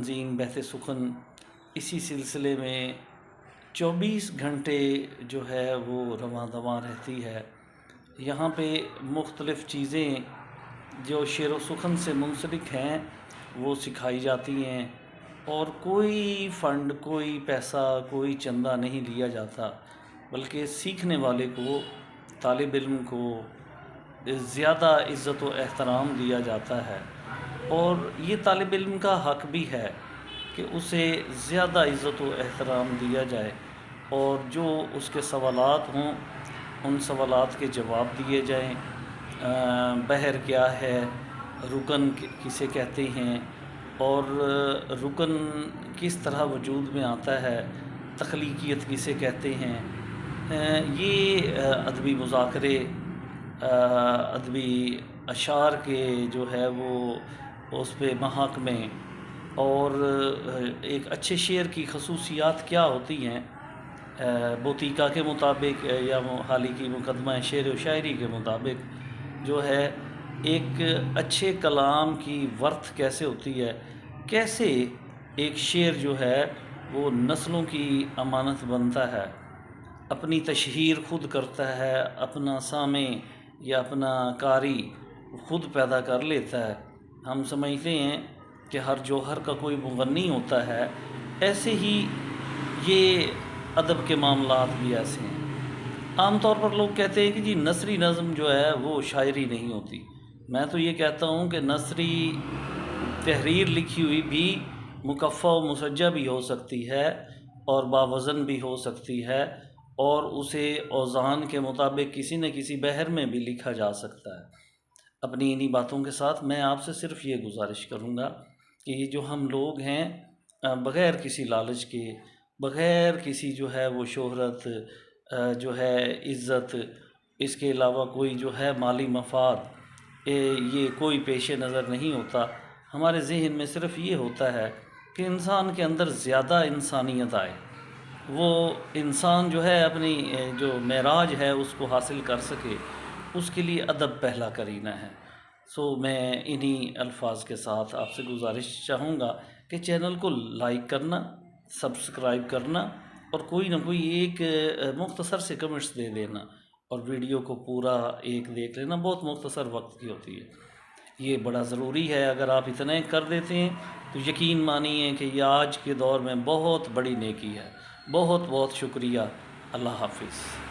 تنظیم بہت سخن اسی سلسلے میں 24 گھنٹے جو ہے وہ رواں دواں رہتی ہے۔ یہاں پہ مختلف چیزیں جو شعر و سخن سے منسلک ہیں وہ سکھائی جاتی ہیں، اور کوئی فنڈ، کوئی پیسہ، کوئی چندہ نہیں لیا جاتا، بلکہ سیکھنے والے کو، طالب علم کو زیادہ عزت و احترام دیا جاتا ہے، اور یہ طالب علم کا حق بھی ہے کہ اسے زیادہ عزت و احترام دیا جائے، اور جو اس کے سوالات ہوں ان سوالات کے جواب دیے جائیں۔ بحر کیا ہے، رکن کسے کہتے ہیں، اور رکن کس طرح وجود میں آتا ہے، تخلیقیت کسے کہتے ہیں، یہ ادبی مذاکرے، ادبی اشعار کے جو ہے وہ اس پہ محاکمے، اور ایک اچھے شعر کی خصوصیات کیا ہوتی ہیں، بوتیکا کے مطابق یا حالی کی مقدمہ شعر و شاعری کے مطابق جو ہے ایک اچھے کلام کی ورتھ کیسے ہوتی ہے، کیسے ایک شعر جو ہے وہ نسلوں کی امانت بنتا ہے، اپنی تشہیر خود کرتا ہے، اپنا سامع یا اپنا قاری خود پیدا کر لیتا ہے۔ ہم سمجھتے ہیں کہ ہر جوہر کا کوئی مغنی ہوتا ہے، ایسے ہی یہ ادب کے معاملات بھی ایسے ہیں۔ عام طور پر لوگ کہتے ہیں کہ جی نثری نظم جو ہے وہ شاعری نہیں ہوتی۔ میں تو یہ کہتا ہوں کہ نثری تحریر لکھی ہوئی بھی مکفّہ و مسجع بھی ہو سکتی ہے، اور باوزن بھی ہو سکتی ہے، اور اسے اوزان کے مطابق کسی نہ کسی بحر میں بھی لکھا جا سکتا ہے۔ اپنی انہی باتوں کے ساتھ میں آپ سے صرف یہ گزارش کروں گا کہ یہ جو ہم لوگ ہیں، بغیر کسی لالچ کے، بغیر کسی جو ہے وہ شہرت، جو ہے عزت، اس کے علاوہ کوئی جو ہے مالی مفاد، یہ کوئی پیش نظر نہیں ہوتا۔ ہمارے ذہن میں صرف یہ ہوتا ہے کہ انسان کے اندر زیادہ انسانیت آئے، وہ انسان جو ہے اپنی جو معراج ہے اس کو حاصل کر سکے، اس کے لیے ادب پہلا کرینہ ہے۔ میں انہی الفاظ کے ساتھ آپ سے گزارش چاہوں گا کہ چینل کو لائک کرنا، سبسکرائب کرنا، اور کوئی نہ کوئی ایک مختصر سے کمنٹس دے دینا، اور ویڈیو کو پورا ایک دیکھ لینا، بہت مختصر وقت کی ہوتی ہے، یہ بڑا ضروری ہے۔ اگر آپ اتنا کر دیتے ہیں تو یقین مانیے کہ یہ آج کے دور میں بہت بڑی نیکی ہے۔ بہت بہت شکریہ۔ اللہ حافظ۔